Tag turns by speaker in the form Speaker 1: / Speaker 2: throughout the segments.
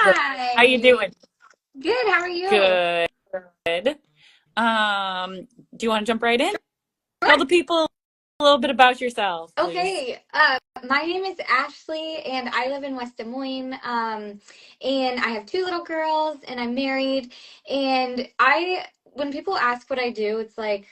Speaker 1: How you
Speaker 2: Hi.
Speaker 1: doing?
Speaker 2: Good. How are you?
Speaker 1: Good. Do you want to jump right in? Tell
Speaker 2: Sure.
Speaker 1: the people a little bit about yourself, please.
Speaker 2: Okay. My name is Ashley, and I live in West Des Moines. And I have two little girls, and I'm married. And when people ask what I do, it's like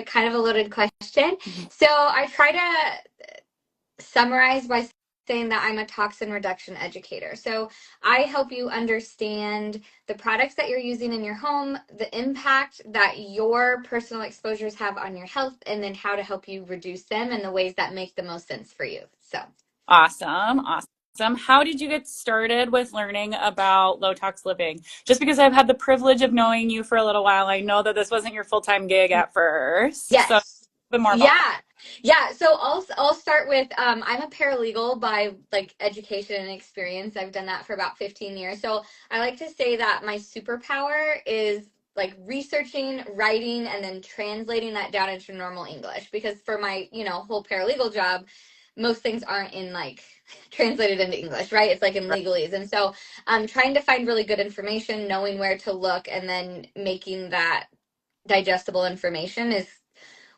Speaker 2: kind of a loaded question.
Speaker 1: Mhm.
Speaker 2: So I try to summarize by saying that I'm a toxin reduction educator. So I help you understand the products that you're using in your home, the impact that your personal exposures have on your health, and then how to help you reduce them in the ways that make the most sense for you. So,
Speaker 1: Awesome. Awesome. How did you get started with learning about low tox living? Just because I've had the privilege of knowing you for a little while, I know that this wasn't your full-time gig at first. So a
Speaker 2: yes.
Speaker 1: bit more about that.
Speaker 2: Yeah. Yeah, so I'll start with I'm a paralegal by like education and experience. I've done that for about 15 years. So I like to say that my superpower is like researching, writing, and then translating that down into normal English. Because for my, whole paralegal job, most things aren't in like translated into English, right? It's like in legalese. And so trying to find really good information, knowing where to look, and then making that digestible information is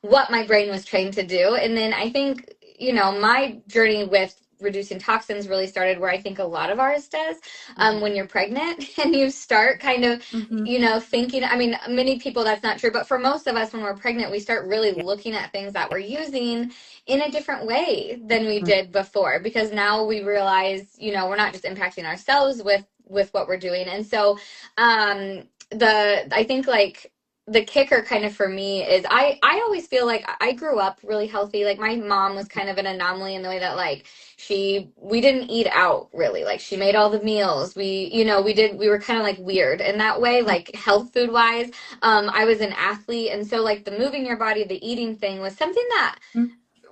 Speaker 2: what my brain was trained to do. And then I think, my journey with reducing toxins really started where I think a lot of ours does, when you're pregnant and you start kind of,
Speaker 1: Mm-hmm.
Speaker 2: thinking, I mean, many people that's not true, but for most of us, when we're pregnant, we start really
Speaker 1: Yeah.
Speaker 2: looking at things that we're using in a different way than we did before, because now we realize, we're not just impacting ourselves with what we're doing. And so, I think like, the kicker kind of for me is I always feel like I grew up really healthy. Like my mom was kind of an anomaly in the way that like we didn't eat out really. Like she made all the meals. We were kind of like weird in that way, like health food wise. I was an athlete, and so like the moving your body, the eating thing was something that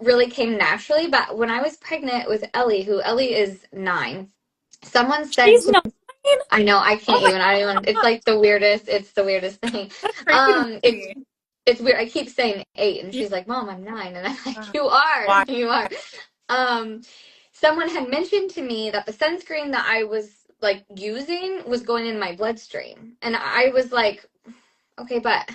Speaker 2: really came naturally. But when I was pregnant with Ellie, who Ellie is 9, someone said
Speaker 1: She's
Speaker 2: to
Speaker 1: not.
Speaker 2: I know I
Speaker 1: Oh
Speaker 2: can't
Speaker 1: my,
Speaker 2: even. I don't even. It's like the weirdest. It's the weirdest thing.
Speaker 1: that's crazy to
Speaker 2: It's
Speaker 1: me.
Speaker 2: weird. I keep saying 8, and
Speaker 1: Yeah.
Speaker 2: she's like, "Mom, I'm 9," and I'm like, "You are,
Speaker 1: Why?
Speaker 2: you are." Um, Someone had mentioned to me that the sunscreen that I was like using was going in my bloodstream, and I was like, "Okay, but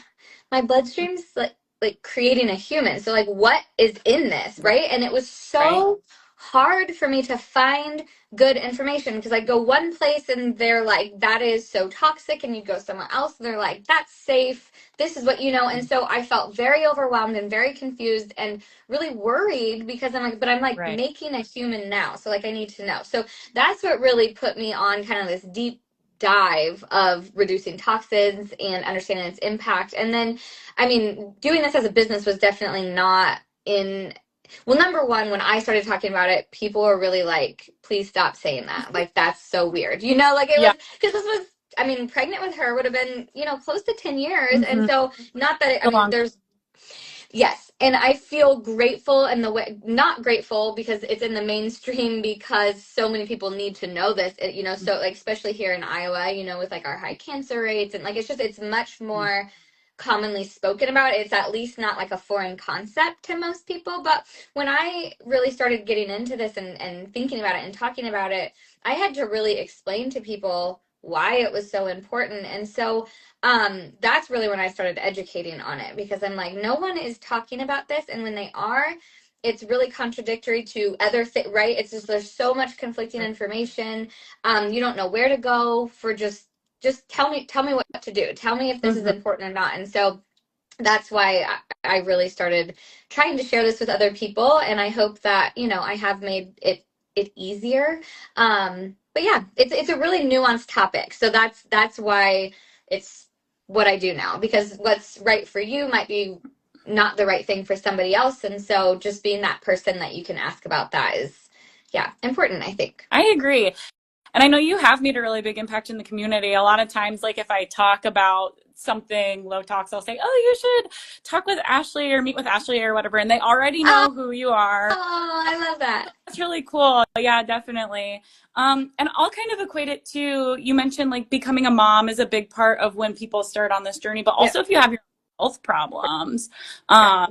Speaker 2: my bloodstream's like creating a human. So like, what is in this,
Speaker 1: Right.
Speaker 2: right?" And it was
Speaker 1: Right.
Speaker 2: so hard for me to find good information because I go one place and they're like, that is so toxic, and you go somewhere else and they're like, that's safe. This is what you know. And so I felt very overwhelmed and very confused and really worried because I'm like, but I'm like
Speaker 1: Right.
Speaker 2: making a human now. So like I need to know. So that's what really put me on kind of this deep dive of reducing toxins and understanding its impact. And then, I mean, doing this as a business was definitely not in well, number one, when I started talking about it, people were really like, please stop saying that. Like, that's so weird. Like it
Speaker 1: Yeah.
Speaker 2: was, because this was, I mean, pregnant with her would have been, close to 10 years. And
Speaker 1: Mm-hmm.
Speaker 2: so, not that I
Speaker 1: So
Speaker 2: mean,
Speaker 1: long.
Speaker 2: there's, yes. And I feel grateful and the way, not grateful because it's in the mainstream because so many people need to know this, so like, especially here in Iowa, with like our high cancer rates and like, it's much more commonly spoken about. It's at least not like a foreign concept to most people. But when I really started getting into this and thinking about it and talking about it, I had to really explain to people why it was so important. And so that's really when I started educating on it because I'm like, no one is talking about this. And when they are, it's really contradictory to other things, right? It's just there's so much conflicting
Speaker 1: Right.
Speaker 2: information. You don't know where to go for just tell me what to do. Tell me if this is
Speaker 1: Mm-hmm.
Speaker 2: important or not. And so that's why I really started trying to share this with other people, and I hope that I have made it easier. But yeah, it's a really nuanced topic, so that's why it's what I do now, because what's right for you might be not the right thing for somebody else, and so just being that person that you can ask about that is, yeah, important, I think.
Speaker 1: I agree. And I know you have made a really big impact in the community. A lot of times, like if I talk about something low tox, I'll say, "Oh, you should talk with Ashley or meet with Ashley or whatever," and they already
Speaker 2: Oh,
Speaker 1: know who you are.
Speaker 2: I love that.
Speaker 1: That's really cool. Yeah, definitely. And I'll kind of equate it to you mentioned like becoming a mom is a big part of when people start on this journey, but
Speaker 2: Yep.
Speaker 1: also if you have your health problems.
Speaker 2: Yeah.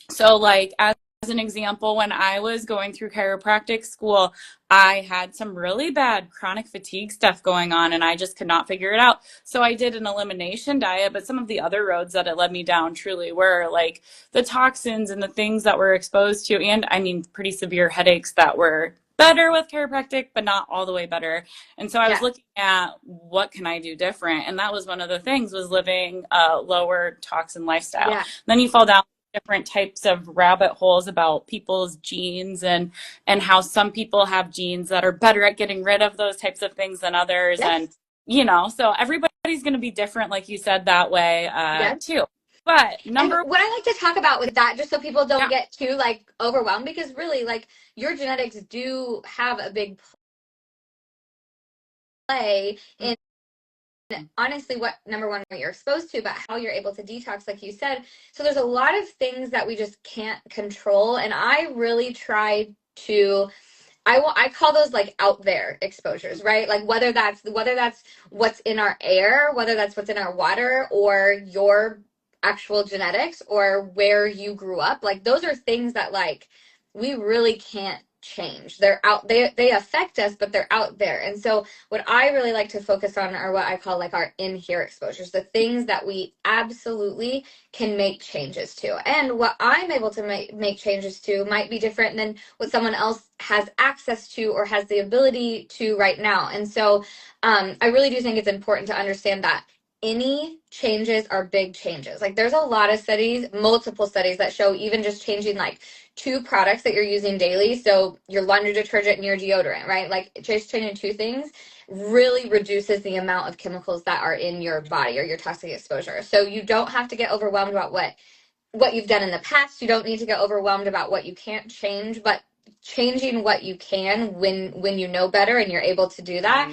Speaker 1: So like as an example, when I was going through chiropractic school, I had some really bad chronic fatigue stuff going on and I just could not figure it out. So I did an elimination diet, but some of the other roads that it led me down truly were like the toxins and the things that we're exposed to. And I mean, pretty severe headaches that were better with chiropractic, but not all the way better. And so I was
Speaker 2: Yeah.
Speaker 1: looking at what can I do different? And that was one of the things, was living a lower toxin lifestyle.
Speaker 2: Yeah.
Speaker 1: Then you fall down different types of rabbit holes about people's genes and how some people have genes that are better at getting rid of those types of things than others.
Speaker 2: Yes.
Speaker 1: And, you know, so everybody's going to be different, like you said, that way
Speaker 2: Yes.
Speaker 1: too. But
Speaker 2: And what I like to talk about with that, just so people don't get too like overwhelmed, because really, like, your genetics do have a big play in honestly what, number one, what you're exposed to, but how you're able to detox, like you said. So there's a lot of things that we just can't control, and I really try to, I call those like out there exposures, right? Like whether that's what's in our air, whether that's what's in our water, or your actual genetics, or where you grew up. Like those are things that like we really can't change. They're out, they affect us, but they're out there. And so what I really like to focus on are what I call like our in here exposures, the things that we absolutely can make changes to. And what I'm able to make changes to might be different than what someone else has access to or has the ability to right now. And so I really do think it's important to understand that any changes are big changes. Like there's a lot of studies, multiple studies, that show even just changing like 2 products that you're using daily, so your laundry detergent and your deodorant, right? Like just changing 2 things really reduces the amount of chemicals that are in your body or your toxic exposure. So you don't have to get overwhelmed about what you've done in the past. You don't need to get overwhelmed about what you can't change, but changing what you can when you know better and you're able to do that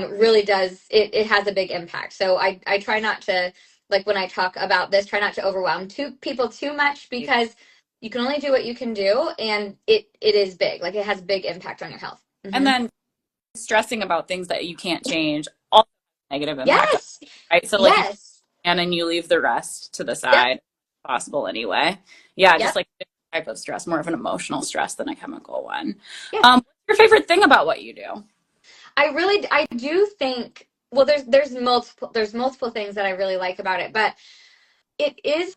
Speaker 2: really does, it has a big impact. So I try not to, like when I talk about this, try not to overwhelm people too much, because you can only do what you can do, and it is big. Like it has big impact on your health.
Speaker 1: And then stressing about things that you can't change, all negative impact.
Speaker 2: Yes.
Speaker 1: Right. So like,
Speaker 2: Yes.
Speaker 1: and you leave the rest to the side,
Speaker 2: Yep.
Speaker 1: possible anyway. Yeah.
Speaker 2: Yep.
Speaker 1: Just like a type of stress, more of an emotional stress than a chemical one.
Speaker 2: Yeah.
Speaker 1: What's your favorite thing about what you do?
Speaker 2: I do think, well, there's multiple things that I really like about it, but it is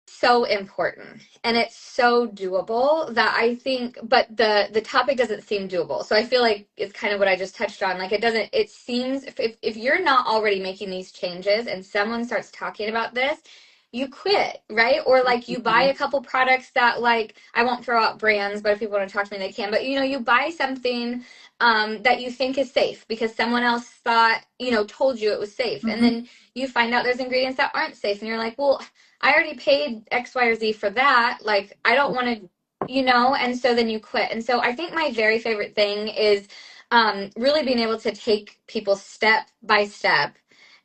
Speaker 2: so important and it's so doable that I think, but the topic doesn't seem doable. So I feel like it's kind of what I just touched on. Like it seems, if you're not already making these changes and someone starts talking about this, you quit, right? Or like you buy a couple products that, like, I won't throw out brands, but if people want to talk to me, they can. But you buy something that you think is safe because someone else thought, told you it was safe. And then you find out there's ingredients that aren't safe. And you're like, well, I already paid X, Y, or Z for that. Like, I don't want to, and so then you quit. And so I think my very favorite thing is really being able to take people step by step.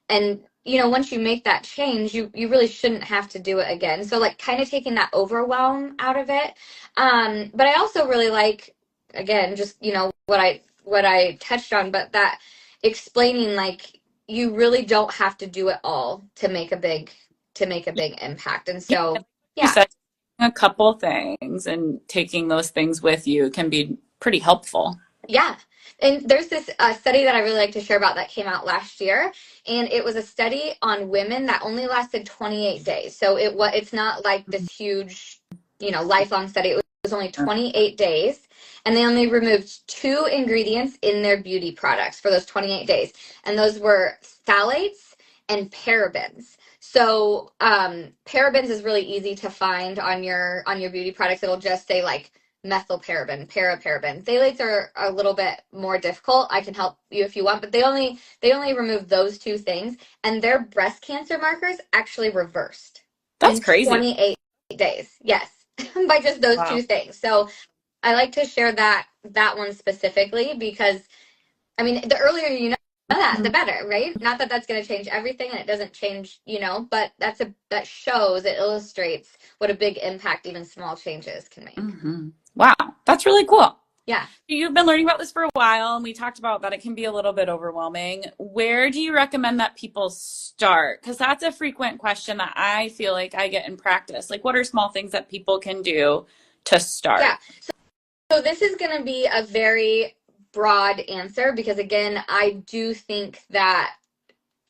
Speaker 2: And, once you make that change, you really shouldn't have to do it again. So, like, kind of taking that overwhelm out of it. But I also really like, again, just, what I touched on, but that explaining, like, you really don't have to do it all to make a big impact. And so,
Speaker 1: You
Speaker 2: yeah.
Speaker 1: said a couple things, and taking those things with you can be pretty helpful.
Speaker 2: Yeah. And there's this study that I really like to share about that came out last year. And it was a study on women that only lasted 28 days. So it's not like this huge, lifelong study. It was only 28 days. And they only removed 2 ingredients in their beauty products for those 28 days. And those were phthalates and parabens. So parabens is really easy to find on your beauty products. It'll just say like methylparaben, paraparaben. Phthalates are a little bit more difficult. I can help you if you want, but they only remove those 2 things, and their breast cancer markers actually reversed.
Speaker 1: That's
Speaker 2: in
Speaker 1: crazy.
Speaker 2: 28 days. Yes, by just those 2 things. So I like to share that one specifically because, I mean, the earlier you know that, the better, right? Not that that's going to change everything, and it doesn't change, but that shows, it illustrates what a big impact even small changes can make.
Speaker 1: Mm-hmm. Wow, that's really cool.
Speaker 2: Yeah.
Speaker 1: You've been learning about this for a while, and we talked about that it can be a little bit overwhelming. Where do you recommend that people start? Because that's a frequent question that I feel like I get in practice. Like, what are small things that people can do to start?
Speaker 2: Yeah. So this is going to be a very broad answer because, again, I do think that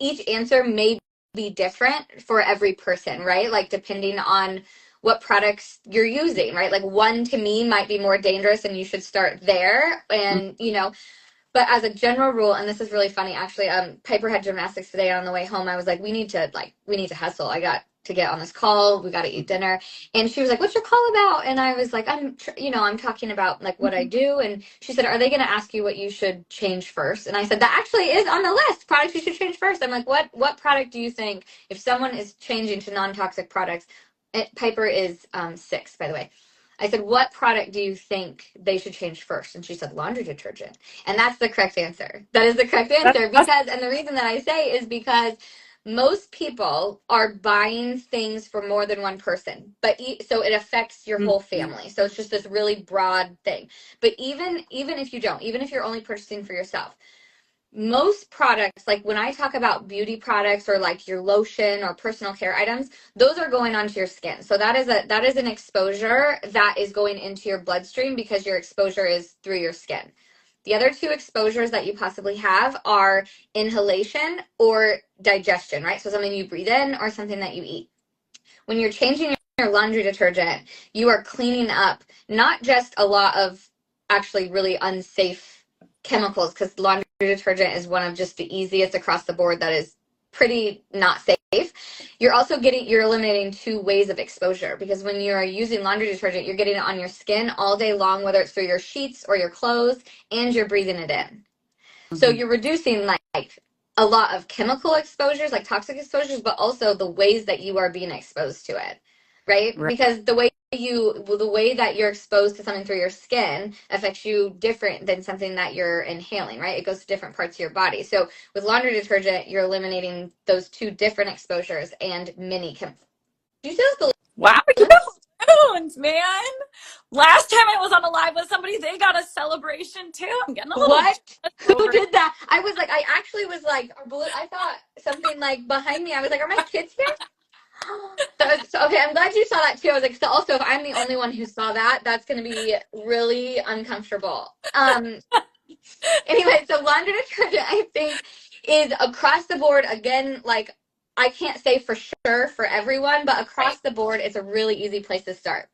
Speaker 2: each answer may be different for every person, right? Like depending on what products you're using, right? Like one to me might be more dangerous and you should start there. And, but as a general rule, and this is really funny, actually, Piper had gymnastics today. On the way home, I was like, we need to hustle. I got to get on this call. We got to eat dinner. And she was like, what's your call about? And I was like, I'm talking about like what I do. And she said, are they going to ask you what you should change first? And I said, that actually is on the list. Products you should change first. I'm like, what product do you think, if someone is changing to non-toxic products, Piper is 6, by the way. I said, what product do you think they should change first? And she said, laundry detergent. And that's the correct answer. That is the correct answer. Because, and the reason that I say is because most people are buying things for more than one person, so it affects your whole family. So it's just this really broad thing. But even if you don't, even if you're only purchasing for yourself, most products, like when I talk about beauty products or like your lotion or personal care items, those are going onto your skin. So that is an exposure that is going into your bloodstream because your exposure is through your skin. The other 2 exposures that you possibly have are inhalation or digestion, right? So something you breathe in or something that you eat. When you're changing your laundry detergent, you are cleaning up not just a lot of actually really unsafe chemicals, because laundry detergent is one of just the easiest across the board that is pretty not safe. You're eliminating 2 ways of exposure, because when you're using laundry detergent, you're getting it on your skin all day long, whether it's through your sheets or your clothes, and you're breathing it in. So you're reducing like a lot of chemical exposures, like toxic exposures, but also the ways that you are being exposed to it, right? Because the way that you're exposed to something through your skin affects you different than something that you're inhaling, right? It goes to different parts of your body. So with laundry detergent, you're eliminating those 2 different exposures and many chemicals. Do you still
Speaker 1: Wow, you know, man. Last time I was on a live with somebody, they got a celebration too. I'm getting a little
Speaker 2: what? Who did that? I actually was like, I thought something like behind me. I was like, are my kids here? So, okay, I'm glad you saw that too. I was like, so also, if I'm the only one who saw that, that's going to be really uncomfortable. Anyway, so laundry detergent, I think, is across the board. Again, like, I can't say for sure for everyone, but across the board, it's a really easy place to start.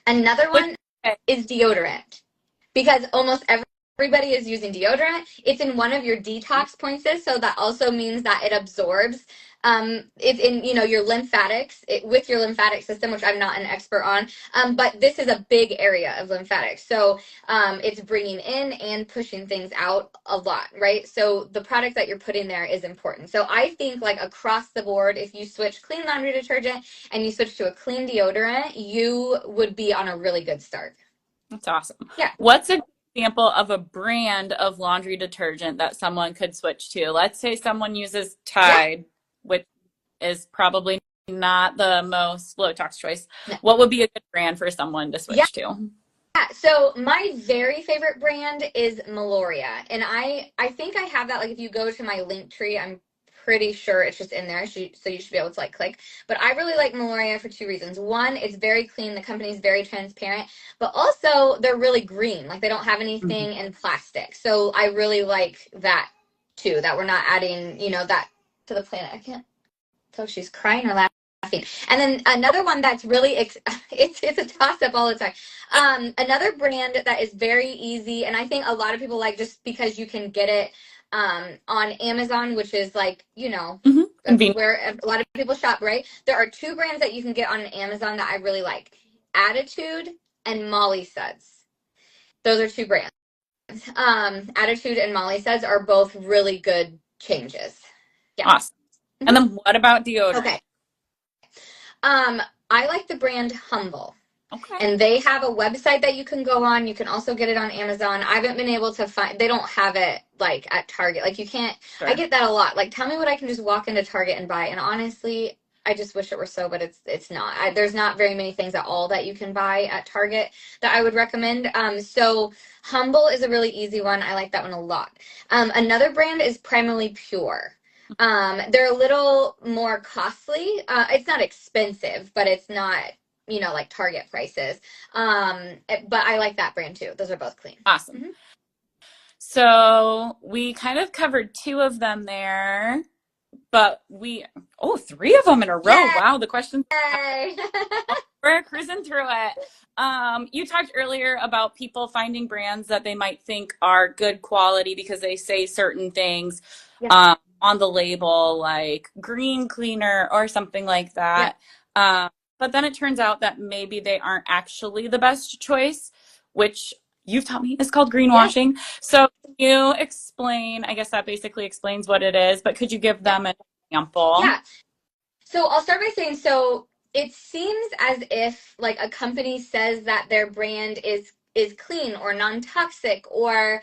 Speaker 2: Another one is deodorant, because almost everybody is using deodorant. It's in one of your detox points, so that also means that it absorbs. It's in your lymphatics, with your lymphatic system, which I'm not an expert on, but this is a big area of lymphatics. So it's bringing in and pushing things out a lot, right? So the product that you're putting there is important. So I think like across the board, if you switch clean laundry detergent and you switch to a clean deodorant, you would be on a really good start.
Speaker 1: That's awesome.
Speaker 2: Yeah.
Speaker 1: What's an example of a brand of laundry detergent that someone could switch to? Let's say someone uses Tide, which is probably not the most low tox choice. No. What would be a good brand for someone to switch to?
Speaker 2: Yeah, so my very favorite brand is Meloria, and I think I have that. Like if you go to my link tree, I'm pretty sure it's just in there, so you should be able to like click. But I really like Meloria for 2 reasons. One, it's very clean. The company's very transparent, but also they're really green. Like they don't have anything in plastic. So I really like that too, that we're not adding, that to the planet. I can't tell if she's crying or laughing. And then another one that's really, it's a toss up all the time. Another brand that is very easy, and I think a lot of people like just because you can get it on Amazon, which is like, where a lot of people shop, right? There are 2 brands that you can get on Amazon that I really like. Attitude and Molly Suds. Those are 2 brands. Attitude and Molly Suds are both really good changes.
Speaker 1: Yeah. Awesome. Mm-hmm. And then what about deodorant?
Speaker 2: Okay. I like the brand Humble.
Speaker 1: Okay.
Speaker 2: And they have a website that you can go on. You can also get it on Amazon. I haven't been able to find, they don't have it like at Target. Like you can't, sure. I get that a lot. Like tell me what I can just walk into Target and buy. And honestly, I just wish it were so, but it's not. There's not very many things at all that you can buy at Target that I would recommend. So Humble is a really easy one. I like that one a lot. Another brand is Primally Pure. They're a little more costly. It's not expensive, but it's not like Target prices. But I like that brand too. Those are both clean.
Speaker 1: Awesome.
Speaker 2: Mm-hmm.
Speaker 1: So we kind of covered two of them there, but three of them in a row.
Speaker 2: Yay!
Speaker 1: Wow, the questions. We're cruising through it. You talked earlier about people finding brands that they might think are good quality because they say certain things on the label, like green cleaner or something like that. But then it turns out that maybe they aren't actually the best choice, which you've taught me is called greenwashing. So can you explain, I guess that basically explains what it is, but could you give them an example?
Speaker 2: Yeah. So I'll start by saying, so it seems as if like a company says that their brand is clean or non-toxic or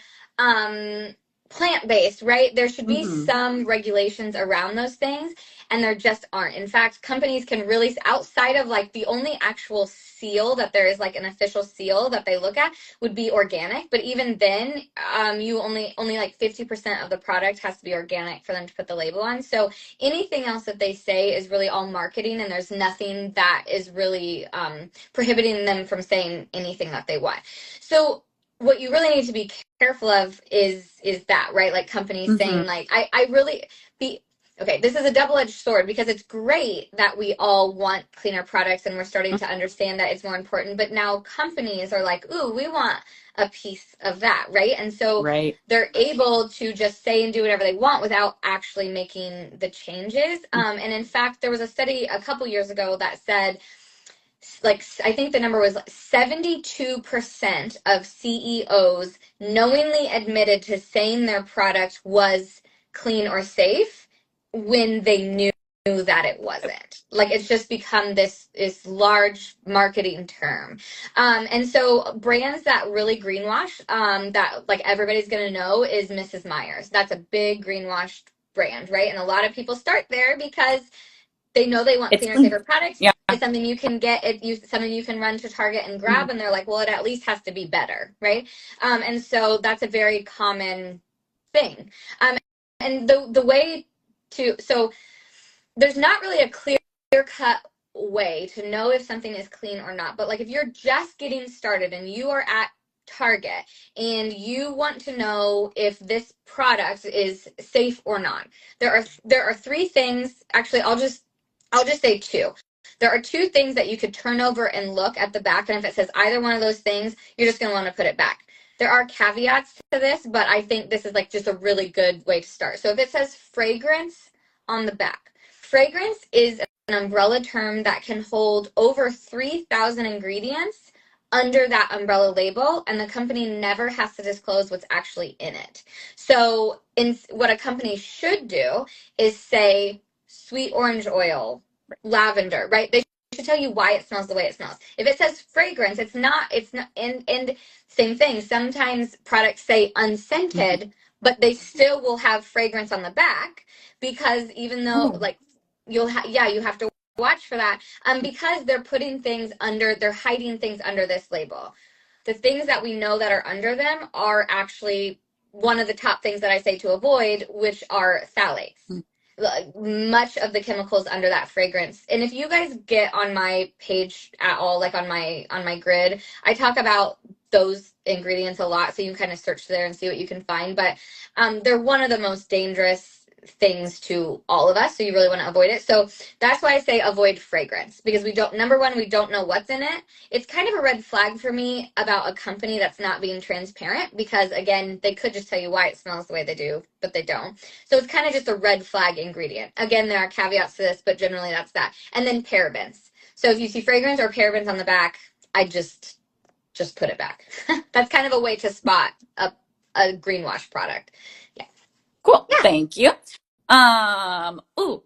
Speaker 2: plant-based, right? There should be some regulations around those things, and there just aren't. In fact, companies can release outside of like the only actual seal that there is like an official seal that they look at would be organic, but even then you only like 50% of the product has to be organic for them to put the label on. So anything else that they say is really all marketing, and there's nothing that is really prohibiting them from saying anything that they want. So what you really need to be careful of is that, right? Like companies saying like, I really be okay, this is a double-edged sword because it's great that we all want cleaner products and we're starting to understand that it's more important, but now companies are like, ooh, we want a piece of that, right? And so they're able to just say and do whatever they want without actually making the changes. And in fact, there was a study a couple years ago that said, like, I think the number was 72% of CEOs knowingly admitted to saying their product was clean or safe when they knew that it wasn't. Like, it's just become this large marketing term. And so brands that really greenwash, that like everybody's going to know, is Mrs. Meyer's. That's a big greenwashed brand, right? And a lot of people start there because they know they want cleaner, safer products.
Speaker 1: Yeah.
Speaker 2: It's something you can get. Something you can run to Target and grab, and they're like, well, it at least has to be better, right? And so that's a very common thing. And the way to, so there's not really a clear-cut way to know if something is clean or not. But like if you're just getting started and you are at Target and you want to know if this product is safe or not, there are three things. Actually, I'll just say two. There are two things that you could turn over and look at the back, and if it says either one of those things, you're just going to want to put it back. There are caveats to this, but I think this is like just a really good way to start. So if it says fragrance on the back, fragrance is an umbrella term that can hold over 3,000 ingredients under that umbrella label, and the company never has to disclose what's actually in it. So what a company should do is say sweet orange oil, lavender, right? They should tell you why it smells the way it smells. If it says fragrance, it's not, and same thing. Sometimes products say unscented, but they still will have fragrance on the back because even though like you have to watch for that because they're putting things under, they're hiding things under this label. The things that we know that are under them are actually one of the top things that I say to avoid, which are phthalates. Much of the chemicals under that fragrance. And if you guys get on my page at all, like on my grid, I talk about those ingredients a lot, so you can kind of search there and see what you can find. But they're one of the most dangerous things to all of us, so you really want to avoid it. So that's why I say avoid fragrance, because we don't, number one, we don't know what's in it. It's kind of a red flag for me about a company that's not being transparent, because again, they could just tell you why it smells the way they do, but they don't. So it's kind of just a red flag ingredient. Again, there are caveats to this, but generally that's that. And then parabens. So if you see fragrance or parabens on the back, I just put it back. That's kind of a way to spot a greenwash product. Yeah.
Speaker 1: Cool. Yeah. Thank you.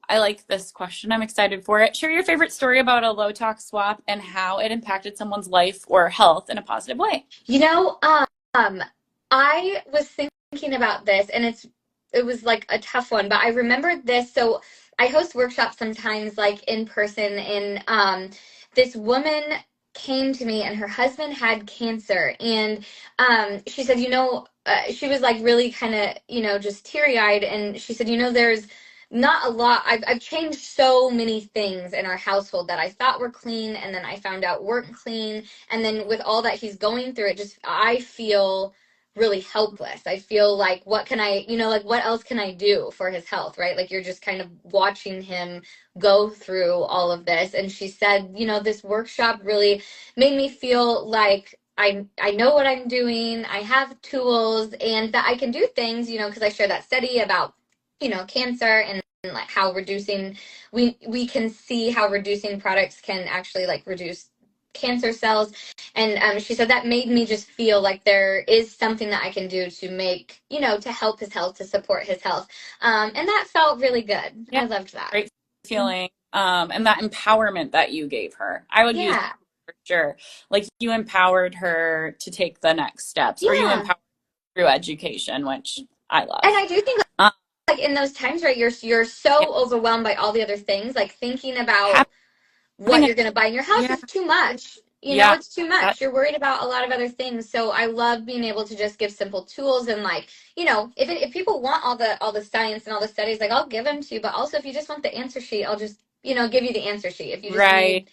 Speaker 1: I like this question. I'm excited for it. Share your favorite story about a low tox swap and how it impacted someone's life or health in a positive way.
Speaker 2: You know, I was thinking about this, and it was like a tough one, but I remembered this. So I host workshops sometimes, like in person, and this woman came to me, and her husband had cancer, and she said, she was like really kind of, just teary-eyed, and she said, there's not a lot. I've changed so many things in our household that I thought were clean, and then I found out weren't clean. And then with all that he's going through, it just, I feel really helpless. I feel like, what can I, like, what else can I do for his health, right? Like, you're just kind of watching him go through all of this. And she said, this workshop really made me feel like I know what I'm doing. I have tools, and that I can do things, because I share that study about, cancer, and like how reducing, we can see how reducing products can actually like reduce cancer cells. And she said that made me just feel like there is something that I can do to make, to help his health, to support his health. And that felt really good.
Speaker 1: Yeah,
Speaker 2: I loved that.
Speaker 1: great feeling. And that empowerment that you gave her. I would use
Speaker 2: Yeah.
Speaker 1: for sure. Like, you empowered her to take the next steps, or you
Speaker 2: Yeah.
Speaker 1: empowered her through education, which I love.
Speaker 2: And I do think
Speaker 1: Um,
Speaker 2: like in those times, right, you're so
Speaker 1: yeah,
Speaker 2: overwhelmed by all the other things, like thinking about what
Speaker 1: having
Speaker 2: you're
Speaker 1: it,
Speaker 2: going to buy in your house
Speaker 1: yeah,
Speaker 2: is too much.
Speaker 1: yeah,
Speaker 2: It's too
Speaker 1: that,
Speaker 2: much. You're worried about a lot of other things. So I love being able to just give simple tools, and like, if people want all the science and all the studies, like, I'll give them to you. But also, if you just want the answer sheet, I'll just, give you the answer sheet if you just
Speaker 1: right.
Speaker 2: need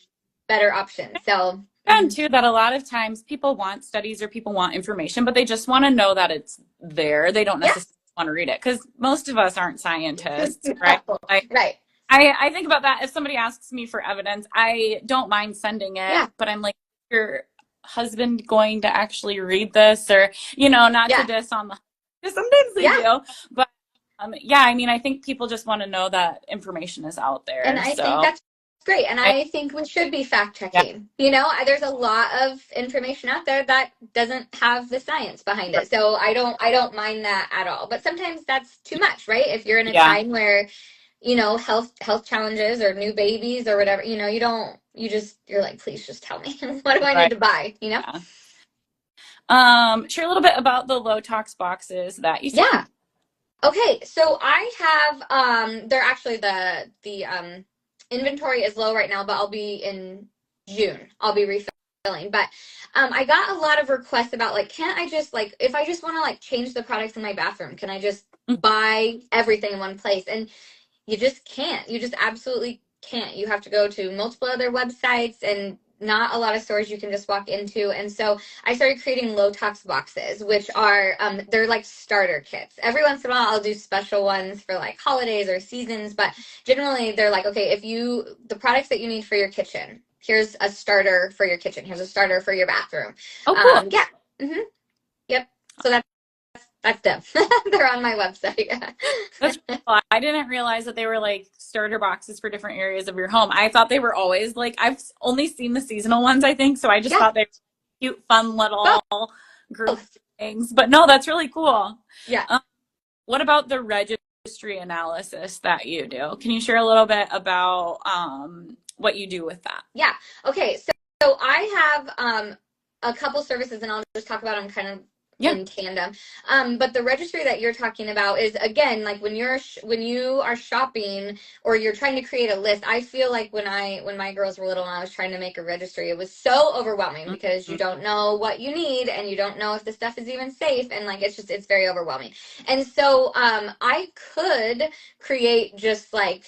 Speaker 2: better options. So
Speaker 1: And too, that a lot of times people want studies or people want information, but they just want to know that it's there. They don't
Speaker 2: yeah.
Speaker 1: necessarily want to read it, because most of us aren't scientists, right?
Speaker 2: No.
Speaker 1: Like,
Speaker 2: Right.
Speaker 1: I think about that. If somebody asks me for evidence, I don't mind sending it,
Speaker 2: Yeah.
Speaker 1: but I'm like, your husband going to actually read this? Or, not to
Speaker 2: Yeah.
Speaker 1: diss on the, because sometimes they
Speaker 2: Yeah.
Speaker 1: do. But yeah, I mean, I think people just want to know that information is out
Speaker 2: And
Speaker 1: there.
Speaker 2: I think
Speaker 1: So
Speaker 2: that's great. And I think we should be fact
Speaker 1: yeah,
Speaker 2: checking. There's a lot of information out there that doesn't have the science behind
Speaker 1: right.
Speaker 2: it. So I don't mind that at all. But sometimes that's too much, right? If you're in a
Speaker 1: Yeah,
Speaker 2: time where, health challenges or new babies or whatever, you're like, please just tell me, what do I need
Speaker 1: right.
Speaker 2: to buy,
Speaker 1: Yeah. Share a little bit about the low tox boxes that you
Speaker 2: Yeah.
Speaker 1: sell.
Speaker 2: Okay, so I have they're actually the inventory is low right now, but I'll be in June. I'll be refilling. But I got a lot of requests about like, can't I just like, if I just want to like change the products in my bathroom, can I just buy everything in one place? And you just can't. You just absolutely can't. You have to go to multiple other websites, and not a lot of stores you can just walk into. And so I started creating low tox boxes, which are they're like starter kits. Every once in a while I'll do special ones for like holidays or seasons, but generally they're like, okay, if you the products that you need for your kitchen, here's a starter for your kitchen, here's a starter for your bathroom.
Speaker 1: Oh, cool.
Speaker 2: Yeah. Yep. So that's them. They're on my website.
Speaker 1: That's really cool. I didn't realize that they were like starter boxes for different areas of your home. I thought they were always like, I've only seen the seasonal ones, I think. So I just
Speaker 2: Yeah.
Speaker 1: thought they were cute, fun little group
Speaker 2: Both.
Speaker 1: things. But no, that's really cool.
Speaker 2: Yeah.
Speaker 1: What about the registry analysis that you do? Can you share a little bit about what you do with that?
Speaker 2: Yeah. Okay. So I have a couple services, and I'll just talk about them kind of
Speaker 1: Yeah.
Speaker 2: in tandem. But the registry that you're talking about is, again, like when you are shopping or you're trying to create a list. I feel like when my girls were little and I was trying to make a registry, it was so overwhelming because you don't know what you need and you don't know if the stuff is even safe, and like it's very overwhelming. And so I could create just like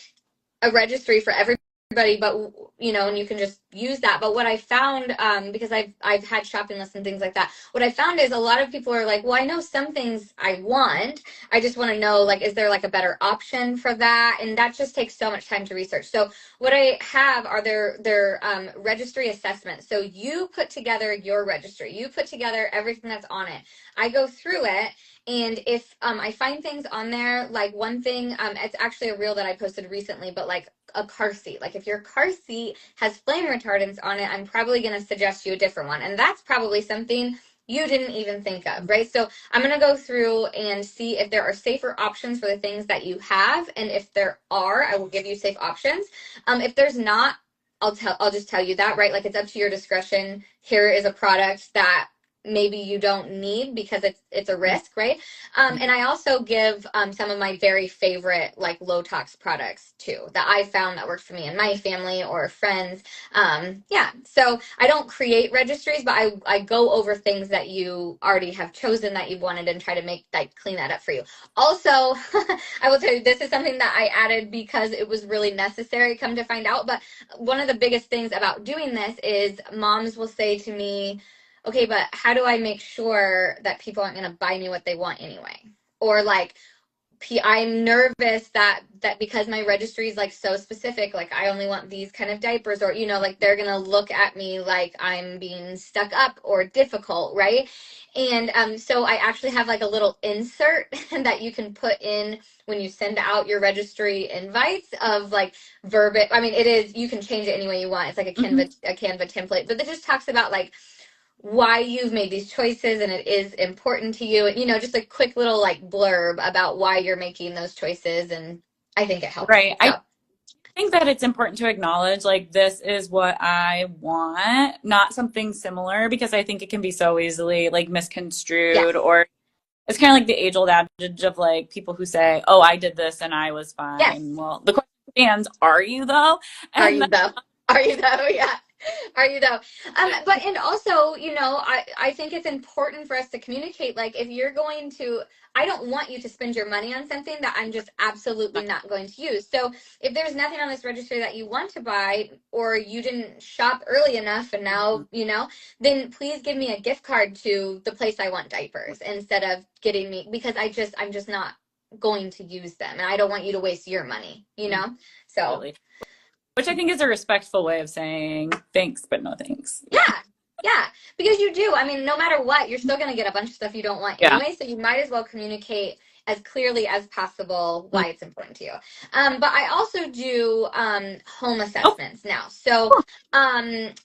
Speaker 2: a registry for everybody, but and you can just use that. But what I found, because I've had shopping lists and things like that, what I found is a lot of people are like, well, I know some things I want, I just want to know, like, is there like a better option for that? And that just takes so much time to research. So what I have are their registry assessments. So you put together your registry, you put together everything that's on it, I go through it, and if I find things on there, like one thing, it's actually a reel that I posted recently, but like a car seat. Like if your car seat has flame retardants on it, I'm probably going to suggest you a different one. And that's probably something you didn't even think of, right? So I'm going to go through and see if there are safer options for the things that you have. And if there are, I will give you safe options. If there's not, I'll just tell you that, right? Like it's up to your discretion. Here is a product that maybe you don't need because it's a risk, right? And I also give some of my very favorite like low tox products too that I found that worked for me and my family or friends. Yeah, so I don't create registries, but I go over things that you already have chosen that you wanted and try to make like clean that up for you. Also, I will tell you, this is something that I added because it was really necessary, come to find out. But one of the biggest things about doing this is moms will say to me, okay, but how do I make sure that people aren't going to buy me what they want anyway? Or like, I'm nervous that because my registry is like so specific, like I only want these kind of diapers, or like they're gonna look at me like I'm being stuck up or difficult, right? And so I actually have like a little insert that you can put in when you send out your registry invites of like verbiage. I mean, it is, you can change it any way you want. It's like a Canva template, but it just talks about like why you've made these choices and it is important to you, and just a quick little like blurb about why you're making those choices, and I think it helps.
Speaker 1: Right.
Speaker 2: So.
Speaker 1: I think that it's important to acknowledge like this is what I want, not something similar, because I think it can be so easily like misconstrued.
Speaker 2: Yes.
Speaker 1: Or it's kind of like the age-old adage of like people who say, "Oh, I did this and I was fine."
Speaker 2: Yes.
Speaker 1: Well, the question stands, are you though?
Speaker 2: Are you though? Are you though? Yeah. Are you though? But and also, I think it's important for us to communicate. Like, if you're going to, I don't want you to spend your money on something that I'm just absolutely not going to use. So if there's nothing on this registry that you want to buy, or you didn't shop early enough and now, then please give me a gift card to the place I want diapers instead of getting me, because I'm just not going to use them, and I don't want you to waste your money, So.
Speaker 1: Really. Which I think is a respectful way of saying thanks, but no thanks.
Speaker 2: Yeah, because you do. I mean, no matter what, you're still going to get a bunch of stuff you don't want anyway, so you might as well communicate as clearly as possible why it's important to you. But I also do home assessments now. So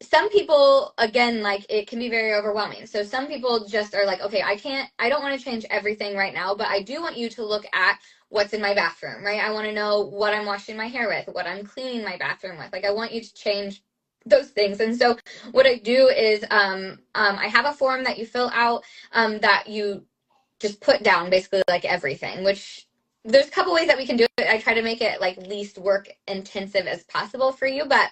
Speaker 2: some people, again, like it can be very overwhelming. So some people just are like, okay, I don't want to change everything right now, but I do want you to look at what's in my bathroom, right? I want to know what I'm washing my hair with, what I'm cleaning my bathroom with. Like, I want you to change those things. And so what I do is I have a form that you fill out that you just put down basically like everything, which there's a couple ways that we can do it. I try to make it like least work intensive as possible for you, but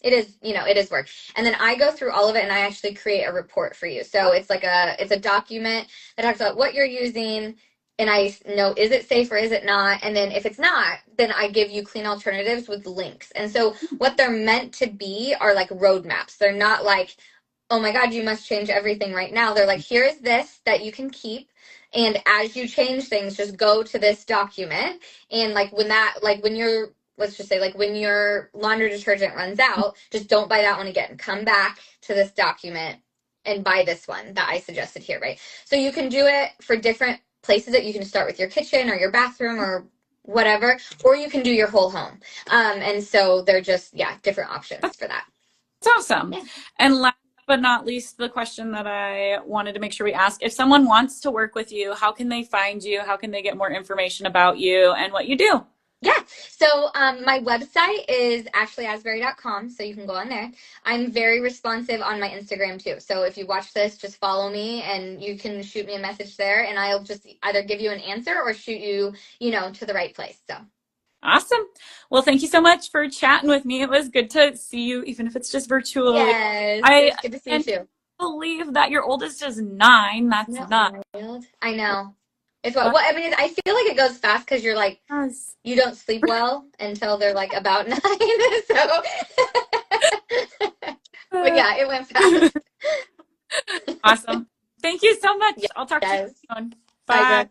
Speaker 2: it is work. And then I go through all of it and I actually create a report for you. So it's a document that talks about what you're using, and I know, is it safe or is it not? And then if it's not, then I give you clean alternatives with links. And so what they're meant to be are like roadmaps. They're not like, oh my God, you must change everything right now. They're like, here is this that you can keep. And as you change things, just go to this document. And like when you're, let's just say like when your laundry detergent runs out, just don't buy that one again. Come back to this document and buy this one that I suggested here, right? So you can do it for different places. That you can start with your kitchen or your bathroom or whatever, or you can do your whole home. And so they're just, different options for that.
Speaker 1: It's awesome. Yeah. And last but not least, the question that I wanted to make sure we ask, if someone wants to work with you, how can they find you? How can they get more information about you and what you do?
Speaker 2: Yeah. So my website is ashleyasbury.com, so you can go on there. I'm very responsive on my Instagram too. So if you watch this, just follow me and you can shoot me a message there, and I'll just either give you an answer or shoot you, to the right place. So.
Speaker 1: Awesome. Well, thank you so much for chatting with me. It was good to see you, even if it's just virtually.
Speaker 2: Yes, it's good to see you too.
Speaker 1: Believe that your oldest is 9. That's not.
Speaker 2: I know. It's what. Well, I mean, I feel like it goes fast because you're like, you don't sleep well until they're like about 9. So, but yeah, it went fast.
Speaker 1: Awesome. Thank you so much. Yes. I'll talk to you soon. Bye.